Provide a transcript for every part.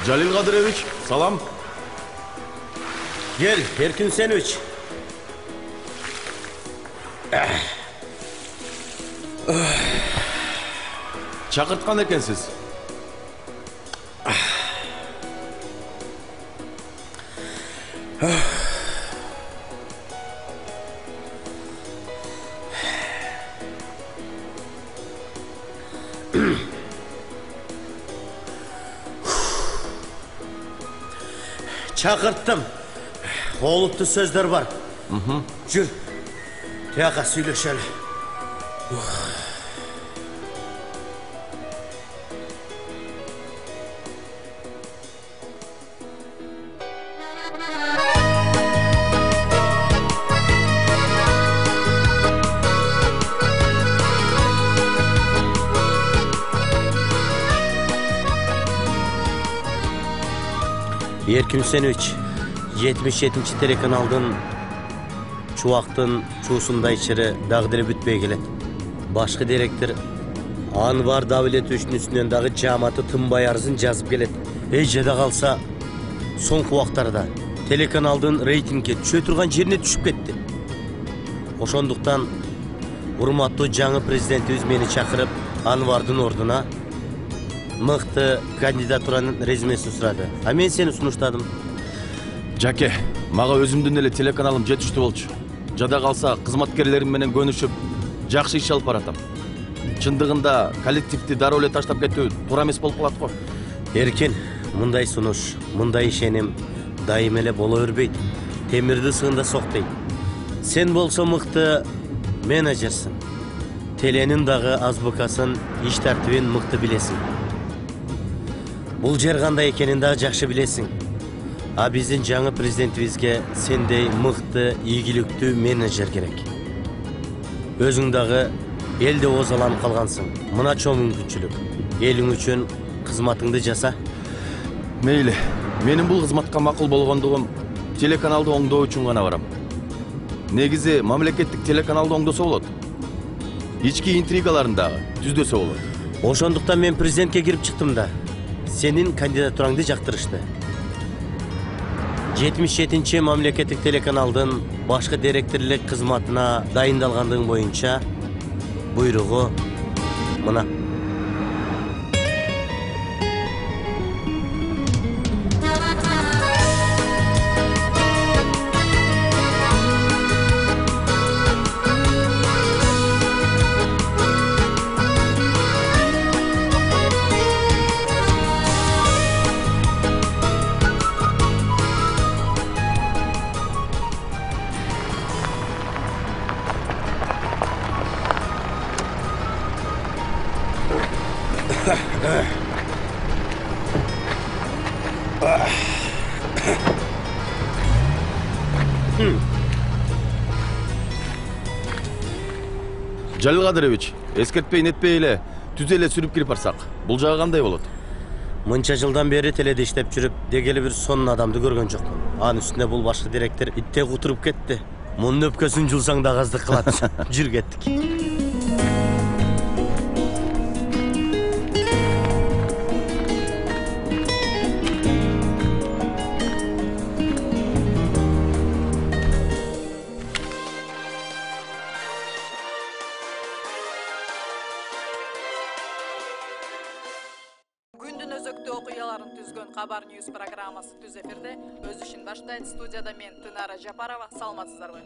Jalil Qadirovich, salam. Gel, Erkin Senovich. Chaqirtgan ekansiz. Çakırttım. Oluptu sözler var. Jür. Teyaka söyleşelim. Erkin Senovich, 77. telekanaldan Çuvaktın çuğsunda içeri dağdırı bütmeye geledi. Başka direktör Anvar Davlet Üçnüsü'nün dağı camatı Tımbay arzın жазып geledi. Ejede kalsa son kuvaktarda telekanaldan reytinge düşe turgan жерine düşüp ketti. Oşonduktan urmatlı жаңы президентimiz meni çakırıp Anvardın orduna mıқты kandidaturanın rezümesini suradı. Ha men seni sunuştadım. Жаке, мага өзүмдүн эле телеканалым жетиштүү болчу. Жада калса кызматкерлерим менен көнүшүп, жакшы иш алып баратам. Чындыгында коллективди дароо эле таштап кетүү туура эмес болуп калат го. Эркин, мындай сунуш, мындай ишеним дайым эле боло бербейт. Темирди сыгында соктойт. Сен болсо мыкты менеджерсиң. Теленин дагы азбыкасын, иш тартибин мыкты билесиң. Бул жер кандай экенин дагы жакшы билесиң. А биздин жаңы президентибизге сендей мыкты, ийгиликтүү менеджер керек. Өзүң дагы элде озаланып калгансың. Мына чоң мүмкүнчүлүк. Элиң үчүн кызматыңды жаса. Мейли, менин бул кызматка макул болгондугум телеканалды оңдоо үчүн гана барам. Негизи мамлекеттик телеканалды оңдосо болот. Ички интригаларын дагы түздөсө болот. Ошондуктан мен президентке кирип чыктым да. Сенин кандидатураңды жактырышты. 77-ci мамлекеттик телеканалдын башкы директорлук кызматына дайындалгандыгың боюнча буйругу мына. Жалил Кадырович, эскертпей нетпей эле түз эле сүрүп кирип барсак, бул жагы кандай болот? Мынча жылдан бери теледе иштеп жүрүп, дегеле бир сонун адамды көргөн жокмун. Анын үстүнө бул башкы директор иттей кутуруп кетти. Мунун өпкөсүн жулсаң да газдык кылат. Жүр кеттик. Күндүн өзөктүү окуяларын түзгөн Кабар Ньюс программасы түз эфирде өз ишин баштайт. Студияда мен Тынара Жапарова. Саламатсыздарбы?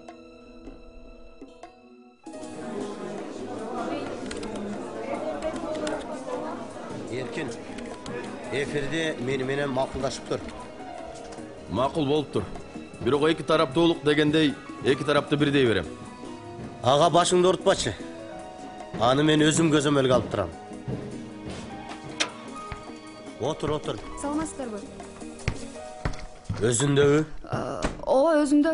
Эркин, эфирде мени менен макулдашып тур. Макул болуптур. Бирок эки тарап толук дегендей, эки тарапты бирдей берем. Ага башыңды оорутпачы. Аны мен өзүм көзөмөлгө алып турам. Отур. Саламатсыздарбы? Өзүндөбү? Ооба, өзүмдө.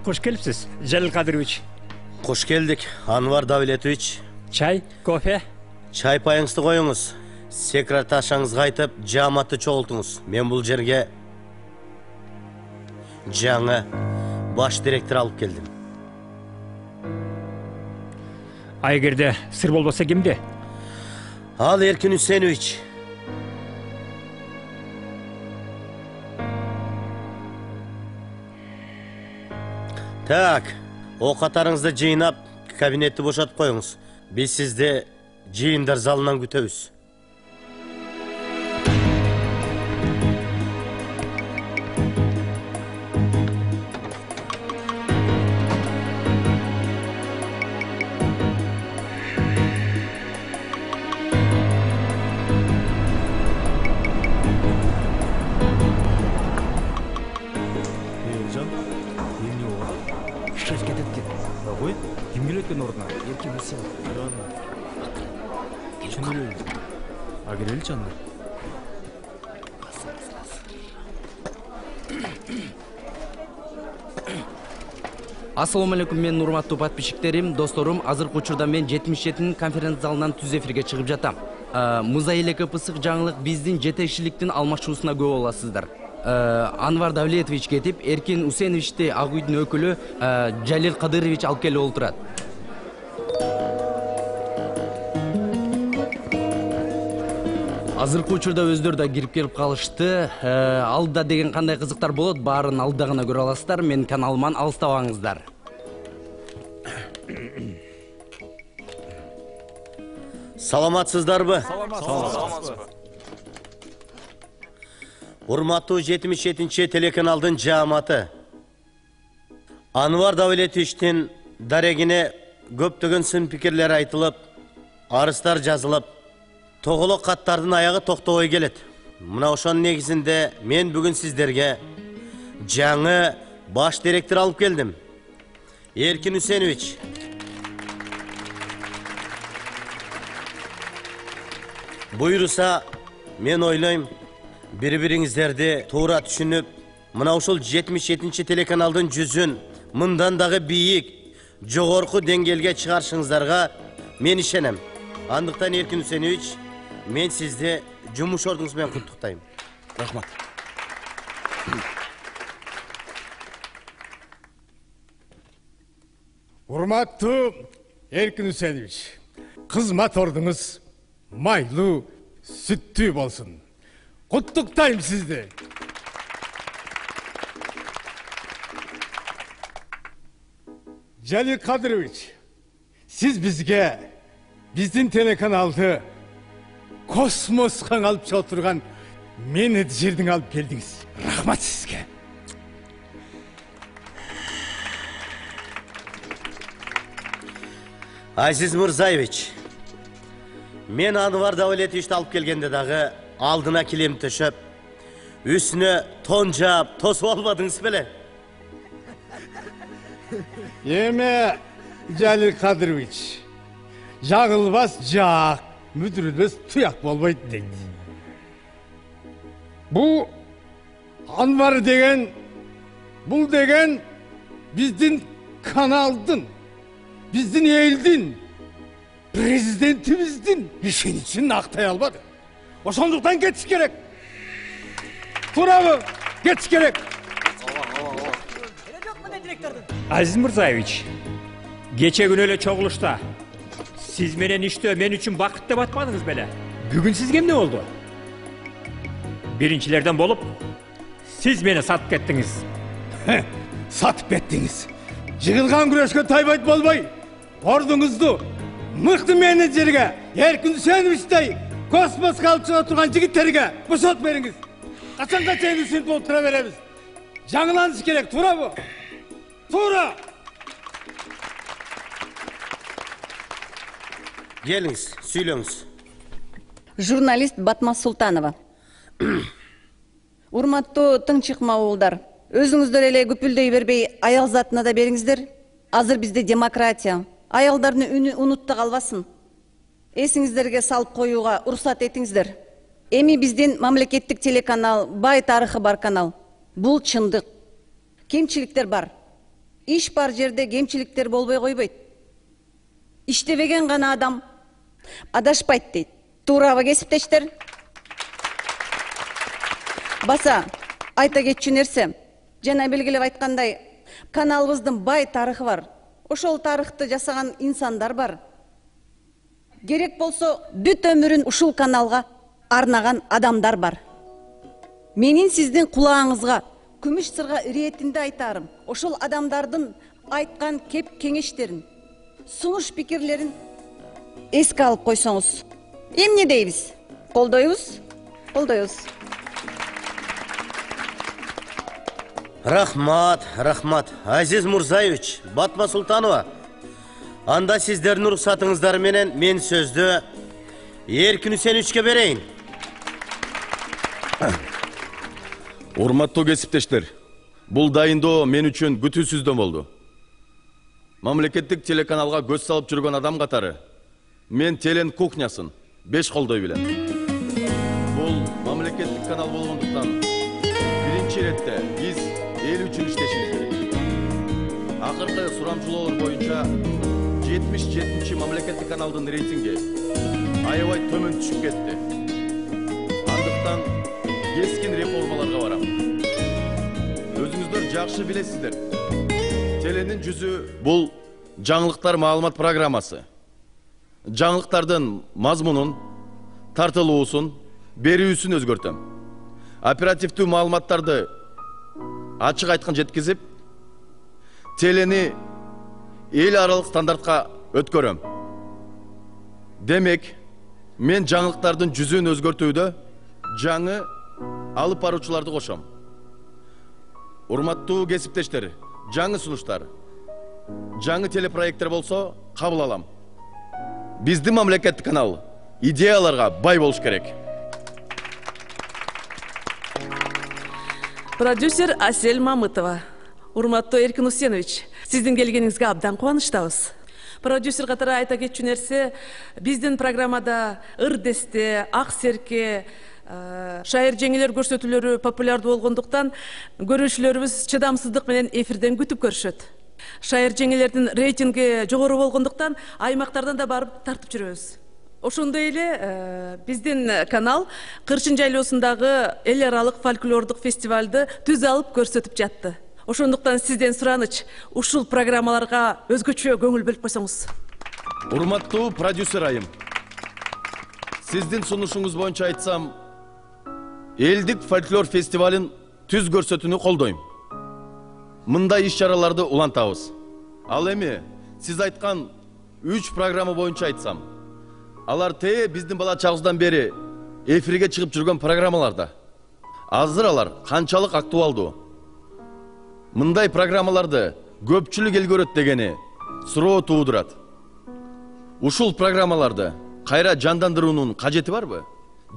Hoş gelipsiz Jalil Kadirovich. Кош келдик, Анвар Давлетович. Çay, кофе. Чай пайыңызды коюңуз. Секретаршаңызга айтып, жааматты чогултуңуз. Мен бул жерге жаңы баш директор алып келдим. Айгерде сыр болбаса кимде? Ал Эркин Үсенович. Так, окатарыңызды жыйнап, кабинетти бошотуп коюңуз. Биз сизди жыйындар залынан күтөбүз. Kim geliyor ki orada? Erkin Hüseyin. Geliyor. Agireli canlı. Assalamu алейкум, мен урматтуу подписчиктерим, досторум. Азыркы учурда мен 77 конференц залынан түз эфирге чыгып жатам. Мызай элеке пысык жаңылык биздин жетекчиликтин алмашуусуна көп боласыздар. Анвар Давлетович кетип, Эркин Үсеновичти Ак үйдүн өкүлү Жалил Кадырович алып келип олтурат. Азыркы учурда өздөрү да кирип келип калышты. Алда деген кандай кызыктар болот, баарын алда гана көрө аласыздар. Мен каналыман алыстабаңыздар. Саламатсыздарбы? Саламатсызбы? Урматтуу 77 телеканалдын жааматы. Анвар Давлетовичтин дарегине көптөгөн сын пикирлер айтылып, арыздар жазылып, тоголок каттардын аягы токтобой келет. Мына ошонун негизинде мен бүгүн сиздерге жаңы баш директор алып келдим. Эркин Үсенович. Буйруса, мен ойлойм, бири-бириңиздерди туура түшүнүп, мына ушул 77 телеканалдын жүзүн мындан дагы бийик, жогорку деңгээлге чыгарышыңыздарга мен ишенем. Андыктан Эркин Үсенович, мен сизди жумуш ордуңуз менен куттуктайм. Рахмат. Урматтуу Эркин Үсенович, кызмат ордуңуз майлуу, сүттүү болсун. Куттуктайм сизди. Жалил Кадырович, сиз бизге биздин телеканалды космоско алып чыга турган менеджердин алып келдиңиз. Рахмат сизге. Азиз Мырзаевич, мен Анвар Давлетовичти алып келгенде дагы алдына килем төшөп, үстүнө тон жаап, тосуп албадыңыз беле? Эме Жалил Кадырович, жаңылбас жақ, мүдірілбес тұяқ болбайды дейді. Бұл Анвар деген, бұл деген біздің каналдың, біздің елдің, президентіміздің işin ақтай албады. Ошондуктан кетіш керек. Турабы, кетіш керек. Азиз Мырзаевич, кече күнү эле чогулушта сиз менен иштөө мен үчүн бакыт деп атпадыңыз беле? Бүгүн сизге эмне болду? Биринчилерден болуп, сиз мени сатып кеттиңиз. Сатып кеттиңиз. Жыгылган күрөшкө тайбайт болбой, ордуңузду мыкты менеджерге, Эркин Үсеновичтей космоско алып чыга турган жигиттерге бошот бериңиз. Качанга чейин ушинтип отура беребиз. Жаңыланыш керек, туурабы? Туура! Келиңиз, сүйлөңүз. Журналист Батмас Султанова. Урматтуу тың чыкма уулдар, өзүңүздөр эле күпүлдөй бербей аял затына да бериңиздер. Азыр бизде демократия, аялдардын үнү унутта калбасын. Эсиңиздерге салып коюуга уруксат этиңиздер. Эми биздин мамлекеттик телеканал бай тарыхы бар канал. Бул чындык. Кемчиликтер бар. Иш бар жерде кемчиликтер болбой койбойт. Иштебеген гана адам адашпайт дейт. Туурабы кесиптештер? Баса, айта кетчү нерсе, жана белгилеп айткандай, каналыбыздын бай тарыхы бар. Ошол тарыхты жасаган инсандар бар. Керек болсо, бүт өмүрүн ушул каналга арнаган адамдар бар. Менин сиздин кулаагыңызга күмүш сырга иретинде айтарым. Ошол адамдардын айткан кеп кеңештерин, сунуш пикирлерин эске алып койсоңуз. Эмне дейбиз? Колдойбуз? Колдойбуз. Рахмат, рахмат. Азиз Мурзаевич, Батма Султанова. Анда сиздердин уруксатыңыздар менен мен сөздү Эркин Үсеновичке берейин. Урматтуу кесиптештер, бул дайындоо мен үчүн күтүүсүздөн болду. Мамлекеттик телеканалга көз салып жүргөн адам катары мен телен кухнясын 5 колдой билем. Бул мамлекеттик канал болгондуктан биринчи иретте биз эл үчүн иштешибиз керек. Акыркы сурамчылоолор боюнча 77-чи мамлекеттик каналдын рейтинги аябай төмөн түшүп кетти. Андыктан кескин реформаларга барам. Өзүңүздөр жакшы билесиздер. Теленин жүзү бул жаңылыктар маалымат программасы. Жаңылыктардын мазмунун, тартылуусун, берүүсүн өзгөртөм. Оперативдүү маалыматтарды ачык айткан жеткизип, телени эл аралык стандартка өткөрөм. Демек, мен жаңылыктардын жүзүн өзгөртүүдө жаңы алып баруучуларды кошом. Урматтуу кесиптештер, жаңы сунуштар, жаңы телепроекттер болсо кабыл алам. Биздин мамлекеттик канал идеяларга бай болуш керек. Продюсер Асель Мамытова. Урматтуу Эркин Үсенович, сиздин келгениңизге абдан кубанычтабыз. Продюсер катары айта кетчү нерсе, биздин программада ыр-десте, ак серке, шайыр жеңелер көрсөтүүлөрү популярдуу болгондуктан көрүүчүлөрүбүз чыдамсыздык менен эфирден күтүп көрүшөт. Шайыр жеңелердин рейтинги жогору болгондуктан аймактардан да барып тартып жүрөбүз. Ошондой эле биздин канал Кырчын жайлоосундагы эл аралык фольклордук фестивалды түз алып көрсөтүп жатты. Ошондуктан сизден сураныч, ушул программаларга өзгөчө көңүл бөлүп койсоңуз. Урматтуу продюсер айым, сиздин сунушуңуз боюнча айтсам, элдик фольклор фестивалын түз көрсөтүүнү колдойм. Мындай иш-чараларды улантабыз. Ал эми сиз айткан 3 программа боюнча айтсам, алар биздин бала чагыбыздан бери эфирге чыгып жүргөн программаларда. Азыр алар канчалык актуалдуу? Мындай программаларды көпчүлүк эл көрөт дегени суроо туудурат. Ушул программаларды кайра жандандыруунун кажети барбы?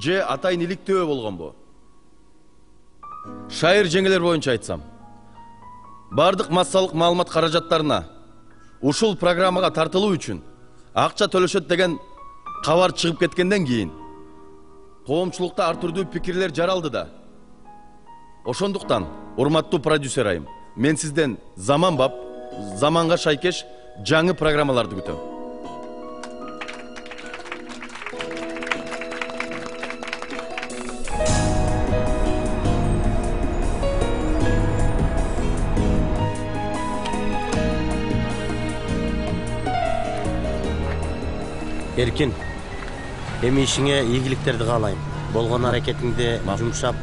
Же атайын иликтөө болгонбу? Шайыр жеңелер боюнча айтсам, бардык массалык маалымат каражаттарына ушул программага тартылуу үчүн акча төлөшөт деген кабар чыгып кеткенден кийин коомчулукта ар түрдүү пикирлер жаралды да. Ошондуктан, урматтуу продюсер айым, мен сизден заманбап, заманга шайкеш жаңы программаларды күтөм. Эркин, эми ишиңе ийгиликтерди каалайм. Болгон аракетиңди жумшап,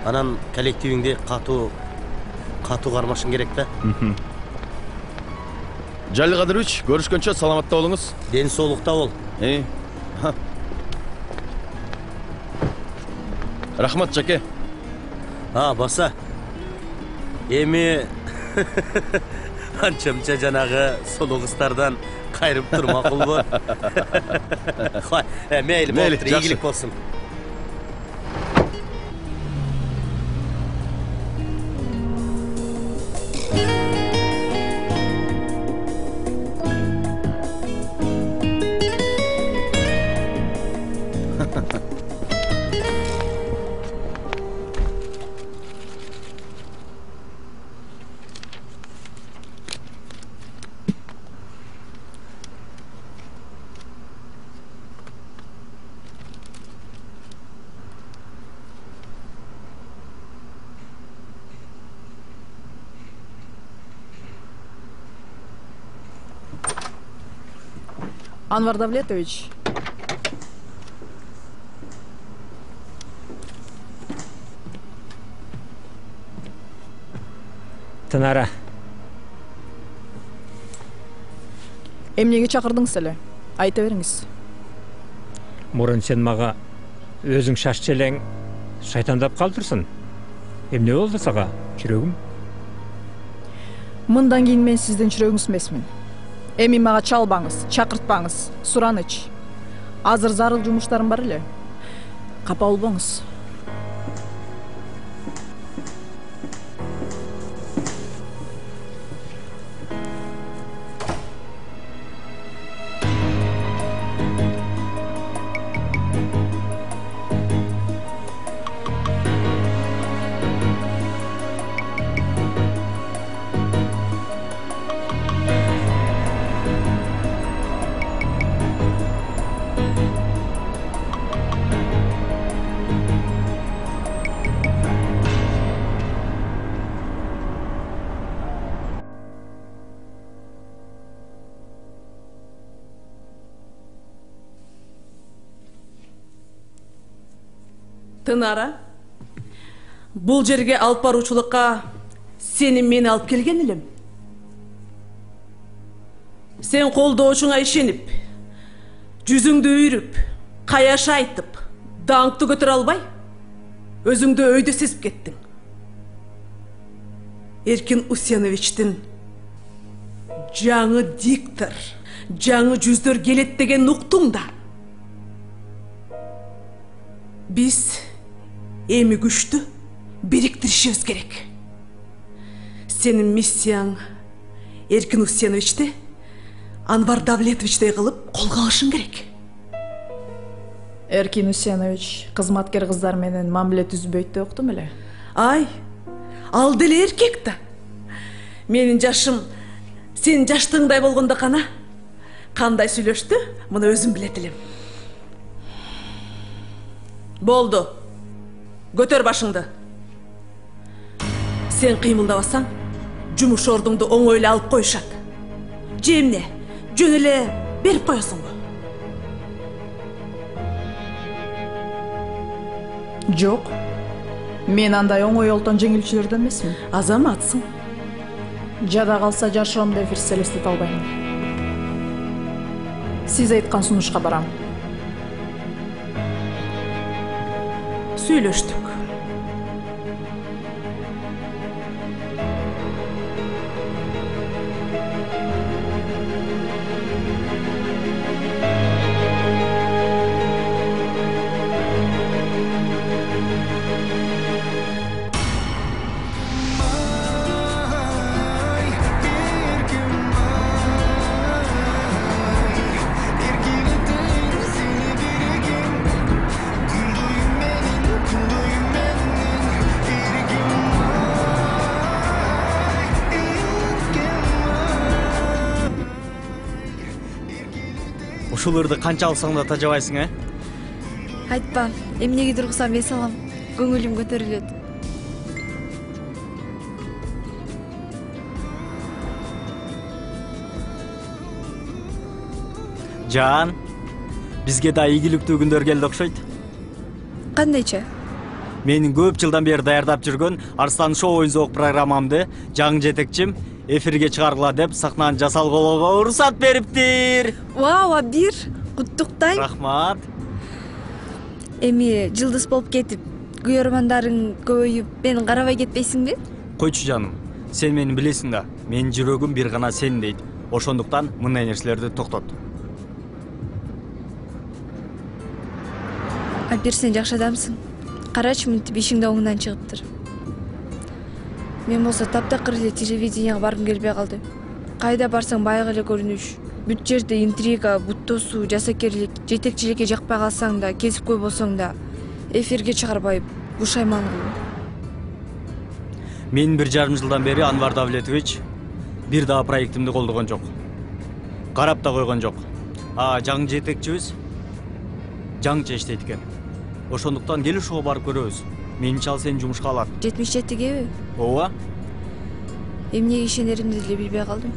анан коллективиңди катуу кармашың керек да. Жали Кадырович, көрүшкөнчө саламатта болуңуз. Ден соолукта бол. Рахмат, Жаке. Баса. Эми анча-мынча жанагы соло кыздардан кайрып тур макулбу? Мейли, ийгилик болсун. Анвар Давлетович. Тынара. Эмнеге чакырдыңыз эле? Айта бериңиз. Мурун сен мага өзүң шаш челең шайтандап калтырсың. Эмне болду сага, жүрөгүм? Мындан кийин мен сиздин жүрөгүңүз эмесмин. Эми мага чалбаңыз, чакыртпаңыз, Сураныч. Азыр зарыл жумуштарым бар эле. Капа болбоңуз. Тынара, бул жерге алып баруучулукка сени мени алып келген элем. Сен колдоочуңа ишенип, жүзүңдү үйрүп, каяша айтып, даңкты көтөрө албай, өзүңдү өйдө сезип кеттиң. Эркин Усеновичтин жаңы диктор, жаңы жүздөр келет деген уктуң да. Биз эми күчтү бириктиришибиз керек. Сенин миссияң Эркин Усеновичти Анвар Давлетовичтей кылып колго алышың керек. Эркин Усенович кызматкер кыздар менен мамиле түзбөйт деп уктум эле. Ай, ал деле эркек да. Менин жашым сенин жаштыгыңдай болгондо кана кандай сүйлөштү, муну өзүм билет элем. Болду. Көтөр башыңды. Сен кыймылдабасаң, жумуш ордуңду оңой эле алып коюшат. Же эмне, жөн эле берип коесуңбу? Жок. Мен андай оңой олтон жеңилчүлөрдөн эмесмин. Азаматсың. Жада калса жашоом деп эфир элестете албайм. Сиз айткан сунушка барам. Сүйлөштүк. ушул ырды канча алсаң да тажабайсың, Айтпа, эмнеге тургусам эс алам. Көңүлүм көтөрүлөт. Жан, бизге да ийгиликтүү күндөр келди окшойт. Кандайча? Менин көп жылдан бери даярдап жүргөн Арслан шоу оюнзоок программамды жаңы жетекчим эфирге чыгаргыла деп сахнаны жасалгылоого уруксат бериптир. Вау, Абир, куттуктайм. Рахмат. Эми жылдыз болуп кетип, күйөрмандарың көбөйүп, мени карабай кетпейсиңби? Койчу жаным, сен мени билесиң да, менин жүрөгүм бир гана сен дейт. Ошондуктан мындай нерселерди токтот. Абир, сен жакшы адамсың. Карачы, мынтип ишиң да оңунан чыгыптыр. Мен болсо таптакыр эле телевиденияга баргым келбей калды. Кайда барсаң баягы эле көрүнүш. Бүт жерде интрига, буттосуу, жасакерлик, жетекчиликке жакпай калсаң да, кесипкөй болсоң да, эфирге чыгарбай бушайман кылуу. Мен 1,5 жылдан бери Анвар Давлетович бир дагы проектимди колдогон жок. Карап да койгон жок. Жаңы жетекчибиз жаңыча иштейт экен. Ошондуктан кел ошого барып көрөбүз. Менимче ал сени жумушка алат. 77-геби? Ооба. Эмнеге ишенеримди деле билбей калдым.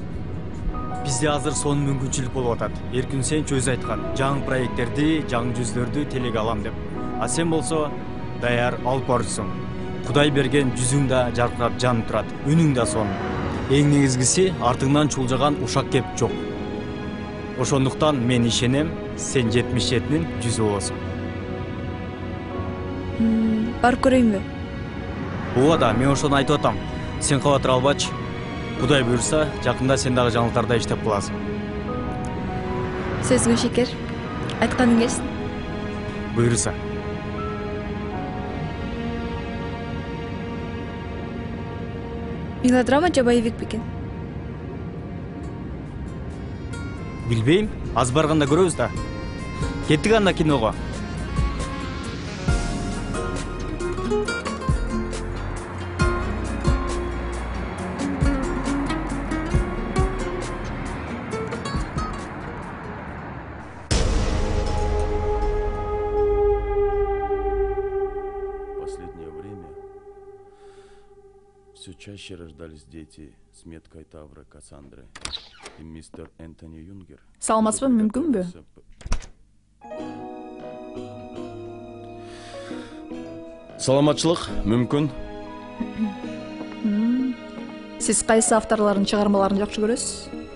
Бизде азыр сонун мүмкүнчүлүк болуп атат. Эркин Үсенович өзү айткан, жаңы проекттерди, жаңы жүздөрдү телеге алам деп. А сен болсо даяр алып барчысың. Кудай берген жүзүң да жаркырап жанып турат, үнүң да сонун. Эң негизгиси артыңдан чулжаган ушак кеп жок. Ошондуктан мен ишенем, сен 77-нин 100 болосуң. Барып көрөйүнбү? Ооба да, мен ошону айтып атам. Сен кабатыр албачы. Кудай буйрса, жакында сен дагы жаңылыктарда иштеп каласың. Сөзүңө шекер. Айтканың келсин. Буйрса. Мелодрама же боевик бекен? Билбейм, аз барганда көрөбүз да. Кеттик анда киного. Все чаще рождались дети с меткой Тавра Кассандры. И мистер Энтони Юнгер. Саламатсызбы, мүмкүнбү? Саламатчылык мүмкүн. Сиз кайсы авторлордун чыгармаларын жакшы көрөсүз?